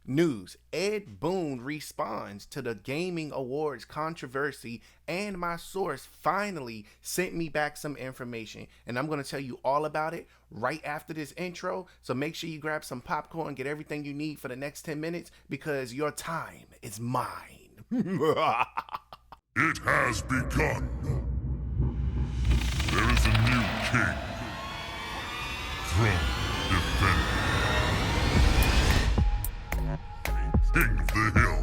News: Boon responds to the Gaming Awards controversy, and my source finally sent me back some information. And I'm going to tell you all about it right after this intro. So make sure you grab some popcorn, get everything you need for the next 10 minutes because your time is mine. It has begun. There is a new king. Throne defender. King of the Hill.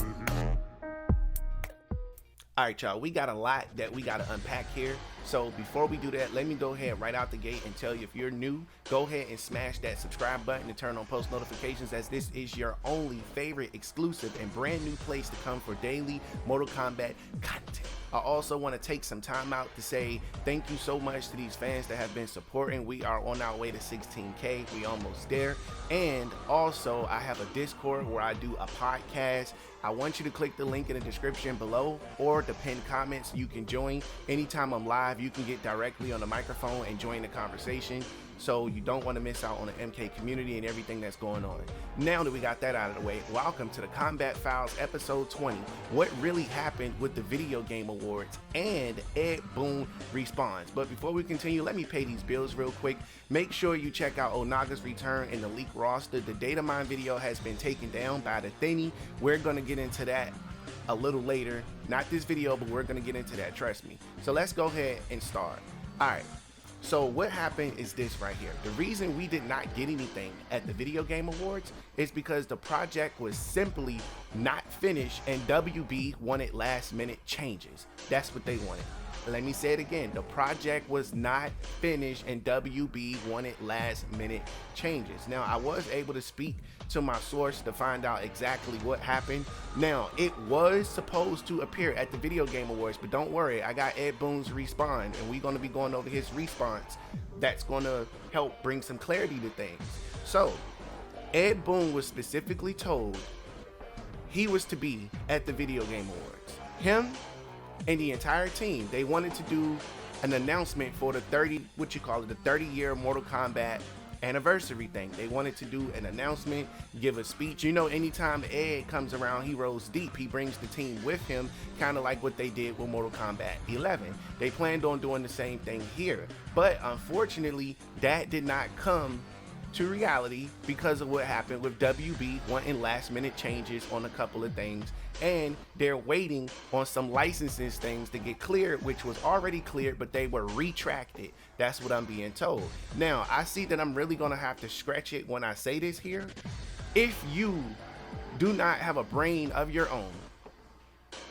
Alright y'all, we got a lot that we got to unpack here. So before we do that, let me go ahead right out the gate and tell you, if you're new, go ahead and smash that subscribe button and turn on post notifications, as this is your only favorite exclusive and brand new place to come for daily Mortal Kombat content. I also want to take some time out to say thank you so much to these fans that have been supporting. We are on our way to 16K. We almost there. And also I have a Discord where I do a podcast. I want you to click the link in the description below or the pinned comments. You can join anytime I'm live. You can get directly on the microphone and join the conversation, so you don't want to miss out on the MK community and everything that's going on. Now that we got that out of the way, welcome to the Combat Files episode 20. What really happened with the video game awards and Boon responds. But before we continue, let me pay these bills real quick. Make sure you check out Onaga's return in the leak roster. The data mine video has been taken down by the thingy. We're going to get into that a little later. Not this video, but we're going to get into that, trust me. So let's go ahead and start. Alright. So what happened is this right here. The reason we did not get anything at the Video Game Awards is because the project was simply not finished and WB wanted last minute changes. That's what they wanted. Let me say it again. The project was not finished and WB wanted last minute changes. Now, I was able to speak to my source to find out exactly what happened. Now, it was supposed to appear at the Video Game Awards, but don't worry, I got Boon's respawn, and we're going to be going over his response. That's going to help bring some clarity to things. So, Boon was specifically told he was to be at the Video Game Awards. Him and the entire team, they wanted to do an announcement for the 30-year Mortal Kombat anniversary thing. They wanted to do an announcement, give a speech. You know, anytime Ed comes around, he rolls deep. He brings the team with him, kind of like what they did with Mortal Kombat 11. They planned on doing the same thing here, but unfortunately, that did not come to reality because of what happened with WB wanting last minute changes on a couple of things, and they're waiting on some licenses things to get cleared, which was already cleared, but they were retracted. That's what I'm being told. Now, I see that I'm really gonna have to stretch it when I say this here. If you do not have a brain of your own,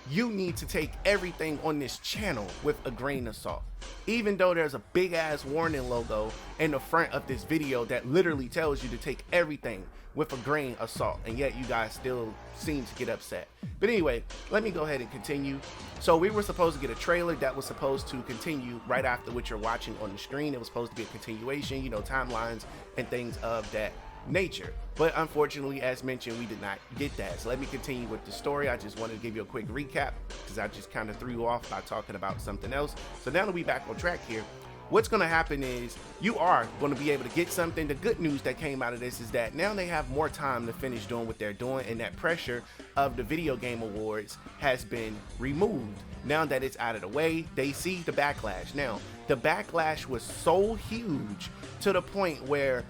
you need to take everything on this channel with a grain of salt. Even though there's a big ass warning logo in the front of this video that literally tells you to take everything with a grain of salt, and yet you guys still seem to get upset. But anyway, let me go ahead and continue. So we were supposed to get a trailer that was supposed to continue right after what you're watching on the screen. It was supposed to be a continuation, you know, timelines and things of that nature, but unfortunately, as mentioned, we did not get that. So let me continue with the story. I just wanted to give you a quick recap because I just kind of threw you off by talking about something else. So now that we back on track here, what's going to happen is you are going to be able to get something. The good news that came out of this is that now they have more time to finish doing what they're doing, and that pressure of the Video Game Awards has been removed. Now that it's out of the way, they see the backlash. Now, the backlash was so huge to the point where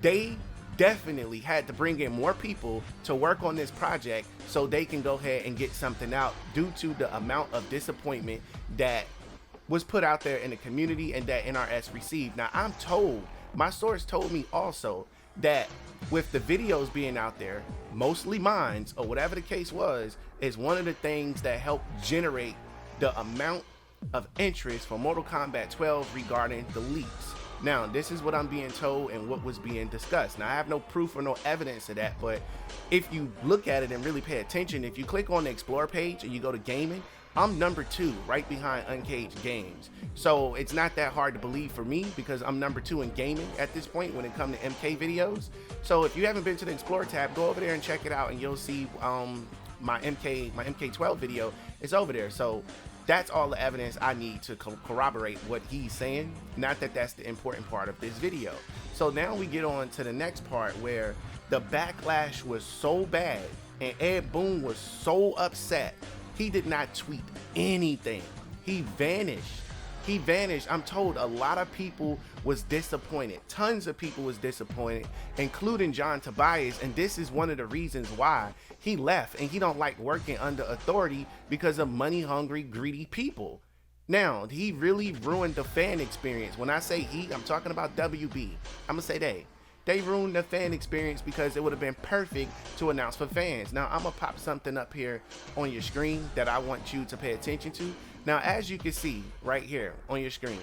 they definitely had to bring in more people to work on this project so they can go ahead and get something out, due to the amount of disappointment that was put out there in the community and that NRS received. Now, I'm told, my source told me also, that with the videos being out there, mostly mine or whatever the case was, is one of the things that helped generate the amount of interest for Mortal Kombat 12 regarding the leaks. Now, this is what I'm being told and what was being discussed. Now, I have no proof or no evidence of that, but if you look at it and really pay attention, if you click on the Explore page and you go to gaming, I'm number 2, right behind Uncaged Games. So it's not that hard to believe for me, because I'm number 2 in gaming at this point when it comes to MK videos. So if you haven't been to the Explore tab, go over there and check it out, and you'll see my MK12 video is over there. So that's all the evidence I need to corroborate what he's saying. Not that that's the important part of this video. So now we get on to the next part, where The backlash was so bad and Ed Boon was so upset, he did not tweet anything. He vanished. He vanished. I'm told a lot of people was disappointed. Tons of people was disappointed, including John Tobias. And this is one of the reasons why he left, and he don't like working under authority because of money hungry, greedy people. Now, he really ruined the fan experience. When I say he, I'm talking about WB. I'm gonna say they ruined the fan experience because it would have been perfect to announce for fans. Now, I'm gonna pop something up here on your screen that I want you to pay attention to. Now, as you can see right here on your screen,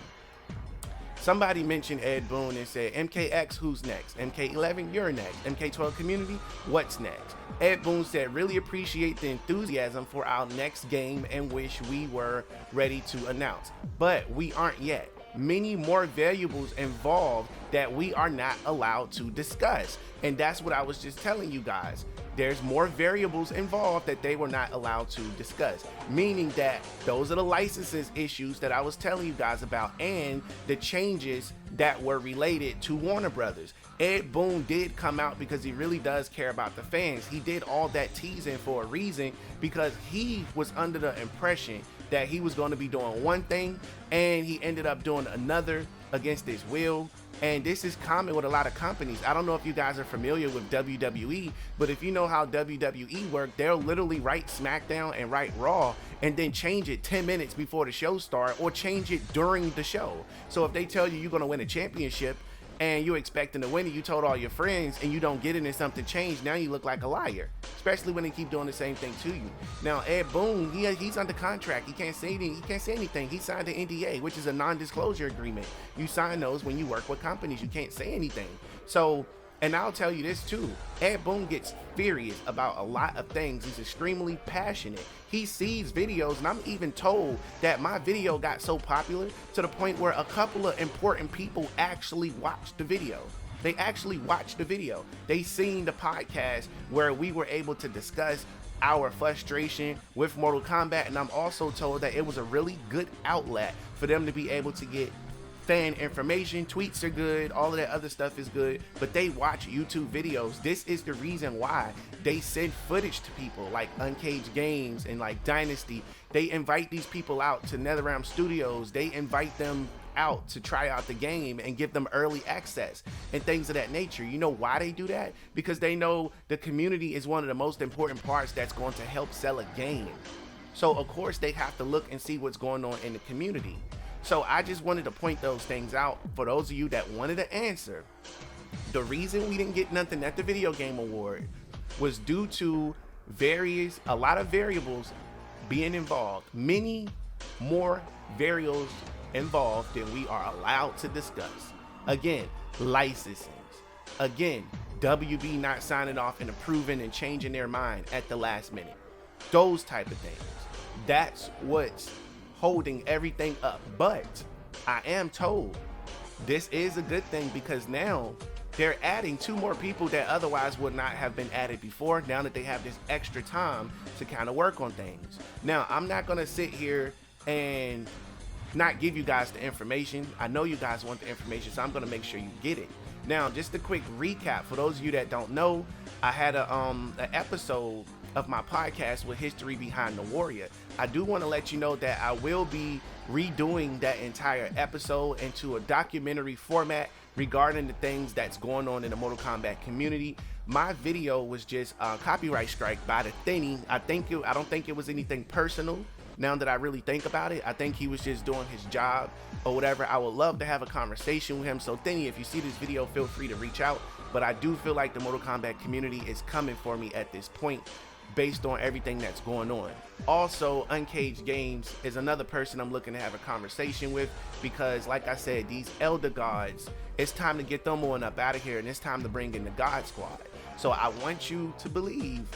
somebody mentioned Ed Boon and said, MKX, who's next? MK11, you're next. MK12 community, what's next? Ed Boon said, really appreciate the enthusiasm for our next game and wish we were ready to announce. But we aren't yet. Many more variables involved that we are not allowed to discuss. And that's what I was just telling you guys. There's more variables involved that they were not allowed to discuss, meaning that those are the licenses issues that I was telling you guys about and the changes that were related to Warner Brothers. Ed Boon did come out because he really does care about the fans. He did all that teasing for a reason, because he was under the impression that he was going to be doing one thing and he ended up doing another against his will. And this is common with a lot of companies. I don't know if you guys are familiar with WWE, but if you know how WWE work, they'll literally write SmackDown and write Raw and then change it 10 minutes before the show starts, or change it during the show. So if they tell you you're going to win a championship and you're expecting to win it, you told all your friends, and you don't get it and something changed, now you look like a liar, especially when they keep doing the same thing to you. Now, Ed Boon, he's under contract. He can't say anything. He can't say anything. He signed an NDA, which is a non-disclosure agreement. You sign those when you work with companies. You can't say anything. So, and I'll tell you this too, Ed Boon gets furious about a lot of things. He's extremely passionate. He sees videos, and I'm even told that my video got so popular to the point where a couple of important people actually watched the video. They actually watched the video. They seen the podcast where we were able to discuss our frustration with Mortal Kombat, and I'm also told that it was a really good outlet for them to be able to get fan information. Tweets are good, all of that other stuff is good, but they watch YouTube videos. This is the reason why they send footage to people like Uncaged Games and like Dynasty. They invite these people out to NetherRealm Studios. They invite them out to try out the game and give them early access and things of that nature. You know why they do that? Because they know the community is one of the most important parts that's going to help sell a game. So of course they have to look and see what's going on in the community. So I just wanted to point those things out for those of you that wanted to answer. The reason we didn't get nothing at the Video Game Award was due to a lot of variables being involved. Many more variables involved than we are allowed to discuss. Again, licensing. Again, WB not signing off and approving and changing their mind at the last minute. Those type of things. That's what's holding everything up. But I am told this is a good thing, because now they're adding 2 more people that otherwise would not have been added before, now that they have this extra time to kind of work on things. Now, I'm not going to sit here and not give you guys the information. I know you guys want the information, so I'm going to make sure you get it. Now, just a quick recap for those of you that don't know, I had an episode of my podcast with History Behind the Warrior. I do want to let you know that I will be redoing that entire episode into a documentary format regarding the things that's going on in the Mortal Kombat community. My video was just a copyright strike by the Thinny. I don't think it was anything personal. Now that I really think about it, I think he was just doing his job or whatever. I would love to have a conversation with him. So Thinny, if you see this video, feel free to reach out. But I do feel like the Mortal Kombat community is coming for me at this point, based on everything that's going on. Also, Uncaged Games is another person I'm looking to have a conversation with, because like I said, these elder gods, it's time to get them on up out of here, and it's time to bring in the God Squad. So I want you to believe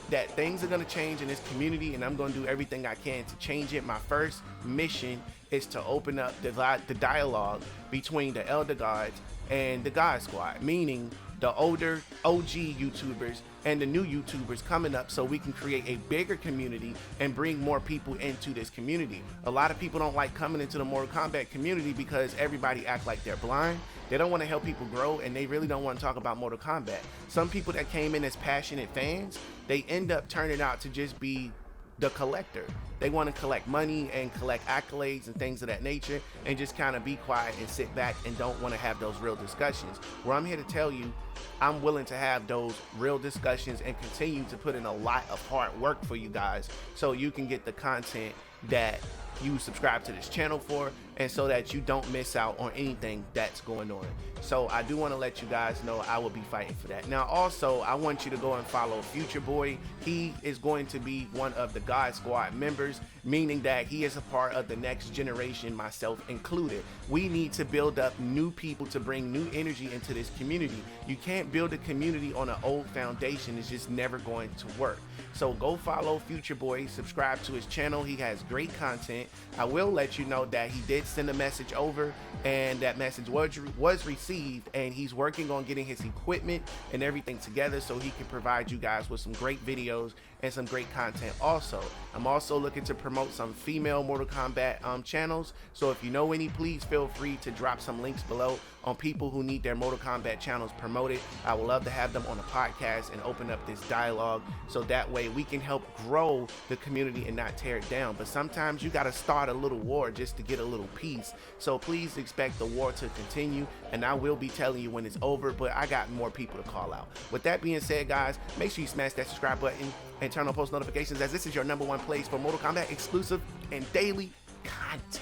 that things are going to change in this community, and I'm going to do everything I can to change it. My first mission is to open up the dialogue between the elder gods and the God Squad, meaning the older OG YouTubers and the new YouTubers coming up, so we can create a bigger community and bring more people into this community. A lot of people don't like coming into the Mortal Kombat community because everybody act like they're blind. They don't want to help people grow, and they really don't want to talk about Mortal Kombat. Some people that came in as passionate fans, they end up turning out to just be the collector. They want to collect money and collect accolades and things of that nature, and just kind of be quiet and sit back and don't want to have those real discussions. Where I'm here to tell you, I'm willing to have those real discussions and continue to put in a lot of hard work for you guys, so you can get the content that you subscribe to this channel for, and so that you don't miss out on anything that's going on. So I do want to let you guys know I will be fighting for that. Now also, I want you to go and follow Future Boy. He is going to be one of the God Squad members, meaning that he is a part of the next generation, myself included. We need to build up new people to bring new energy into this community. You can't build a community on an old foundation. It's just never going to work. So go follow Future Boy, subscribe to his channel. He has great content. I will let you know that he did send a message over, and that message was received, and he's working on getting his equipment and everything together so he can provide you guys with some great videos and some great content. Also, I'm also looking to promote some female Mortal Kombat channels, so if you know any, please feel free to drop some links below on people who need their Mortal Kombat channels promoted. I would love to have them on a podcast and open up this dialogue, so that way we can help grow the community and not tear it down. But sometimes you got to start a little war just to get a little peace. So please expect the war to continue, and I will be telling you when it's over, but I got more people to call out. With that being said, guys, make sure you smash that subscribe button and turn on post notifications, as this is your #1 place for Mortal Kombat exclusive and daily content.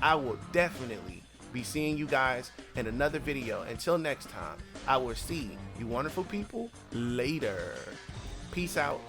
I will definitely be seeing you guys in another video. Until next time, I will see you wonderful people later. Peace out.